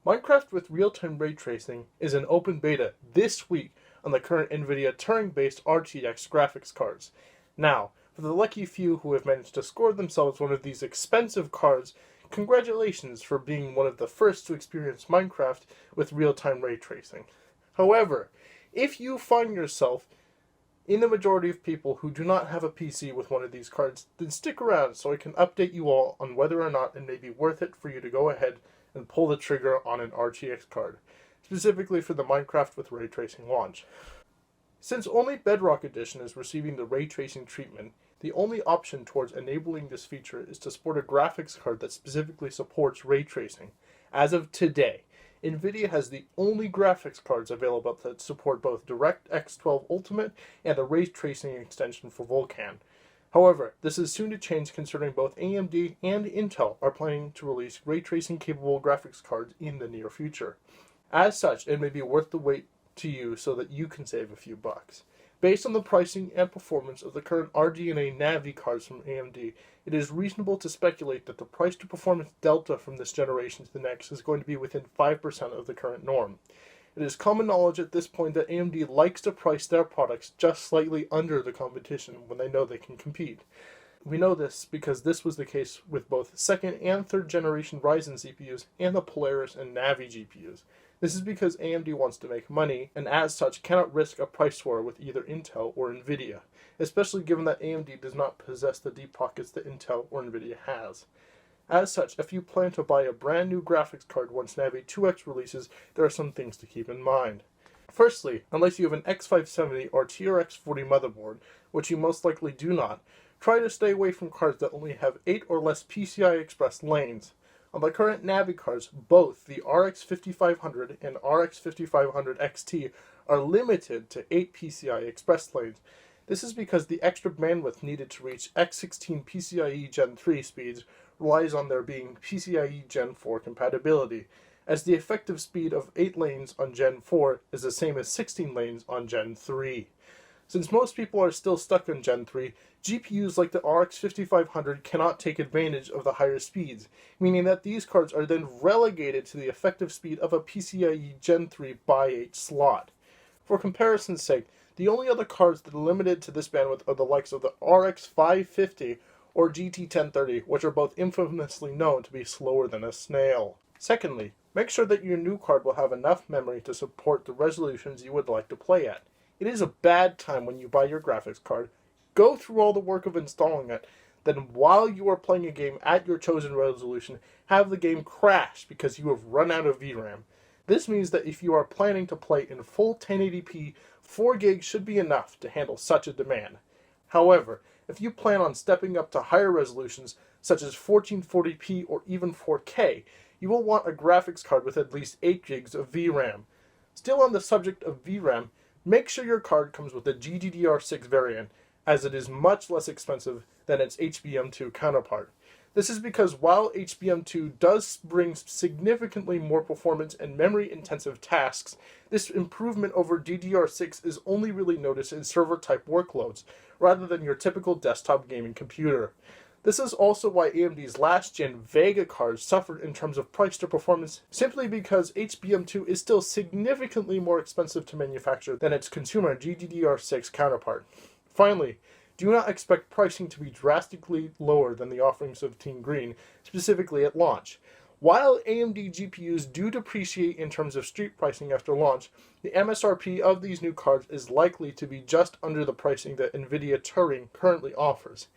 Minecraft with real-time ray tracing is in open beta this week on the current NVIDIA Turing-based RTX graphics cards. Now, for the lucky few who have managed to score themselves one of these expensive cards, congratulations for being one of the first to experience Minecraft with real-time ray tracing. However, if you find yourself in the majority of people who do not have a PC with one of these cards, then stick around so I can update you all on whether or not it may be worth it for you to go ahead and pull the trigger on an RTX card, specifically for the Minecraft with ray tracing launch. Since only Bedrock Edition is receiving the ray tracing treatment, the only option towards enabling this feature is to sport a graphics card that specifically supports ray tracing. As of today, NVIDIA has the only graphics cards available that support both DirectX 12 Ultimate and the ray tracing extension for Vulkan. However, this is soon to change considering both AMD and Intel are planning to release ray tracing capable graphics cards in the near future. As such, it may be worth the wait to you so that you can save a few bucks. Based on the pricing and performance of the current RDNA Navi cards from AMD, it is reasonable to speculate that the price to performance delta from this generation to the next is going to be within 5% of the current norm. It is common knowledge at this point that AMD likes to price their products just slightly under the competition when they know they can compete. We know this because this was the case with both second and third generation Ryzen CPUs and the Polaris and Navi GPUs. This is because AMD wants to make money, and as such cannot risk a price war with either Intel or Nvidia, especially given that AMD does not possess the deep pockets that Intel or Nvidia has. As such, if you plan to buy a brand new graphics card once Navi 2X releases, there are some things to keep in mind. Firstly, unless you have an X570 or TRX 40 motherboard, which you most likely do not, try to stay away from cards that only have 8 or less PCI Express lanes. On the current Navi cards, both the RX 5500 and RX 5500 XT are limited to 8 PCI Express lanes. This is because the extra bandwidth needed to reach X16 PCIe Gen 3 speeds relies on there being PCIe Gen 4 compatibility, as the effective speed of 8 lanes on Gen 4 is the same as 16 lanes on Gen 3. Since most people are still stuck on Gen 3, GPUs like the RX 5500 cannot take advantage of the higher speeds, meaning that these cards are then relegated to the effective speed of a PCIe Gen 3 by 8 slot. For comparison's sake, the only other cards that are limited to this bandwidth are the likes of the RX 550 or GT 1030, which are both infamously known to be slower than a snail. Secondly, make sure that your new card will have enough memory to support the resolutions you would like to play at. It is a bad time when you buy your graphics card, go through all the work of installing it, then while you are playing a game at your chosen resolution, have the game crash because you have run out of VRAM. This means that if you are planning to play in full 1080p, 4 gigs should be enough to handle such a demand. However, if you plan on stepping up to higher resolutions, such as 1440p or even 4K, you will want a graphics card with at least 8 gigs of VRAM. Still on the subject of VRAM, make sure your card comes with a GDDR6 variant, as it is much less expensive than its HBM2 counterpart. This is because while HBM2 does bring significantly more performance and memory-intensive tasks, this improvement over DDR6 is only really noticed in server-type workloads, rather than your typical desktop gaming computer. This is also why AMD's last-gen Vega cards suffered in terms of price to performance, simply because HBM2 is still significantly more expensive to manufacture than its consumer GDDR6 counterpart. Finally, do not expect pricing to be drastically lower than the offerings of Team Green, specifically at launch. While AMD GPUs do depreciate in terms of street pricing after launch, the MSRP of these new cards is likely to be just under the pricing that NVIDIA Turing currently offers.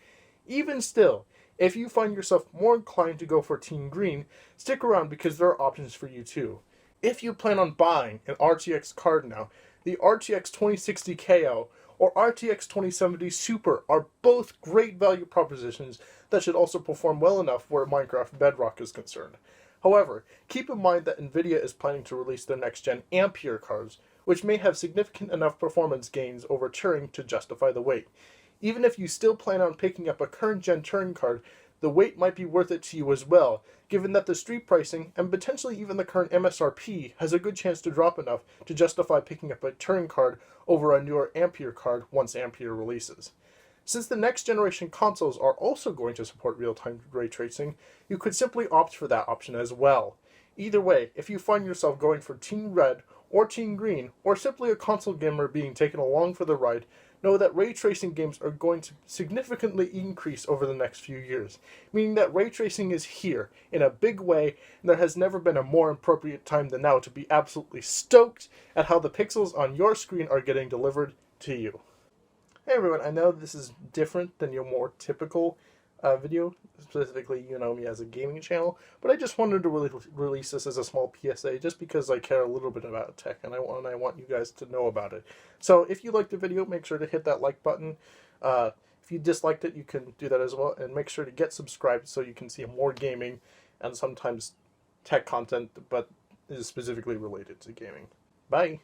Even still, if you find yourself more inclined to go for Team Green, stick around because there are options for you too. If you plan on buying an RTX card now, the RTX 2060 KO or RTX 2070 Super are both great value propositions that should also perform well enough where Minecraft Bedrock is concerned. However, keep in mind that NVIDIA is planning to release their next-gen Ampere cards, which may have significant enough performance gains over Turing to justify the wait. Even if you still plan on picking up a current-gen Turing card, the wait might be worth it to you as well, given that the street pricing, and potentially even the current MSRP, has a good chance to drop enough to justify picking up a Turing card over a newer Ampere card once Ampere releases. Since the next generation consoles are also going to support real-time ray tracing, you could simply opt for that option as well. Either way, if you find yourself going for Team Red or Team Green, or simply a console gamer being taken along for the ride, know that ray tracing games are going to significantly increase over the next few years, meaning that ray tracing is here in a big way, and there has never been a more appropriate time than now to be absolutely stoked at how the pixels on your screen are getting delivered to you. Hey everyone, I know this is different than your more typical video, specifically you know me as a gaming channel, but I just wanted to release this as a small PSA just because I care a little bit about tech and I want you guys to know about it. So if you liked the video, make sure to hit that like button. If you disliked it, you can do that as well, and make sure to get subscribed so you can see more gaming and sometimes tech content, but is specifically related to gaming. Bye!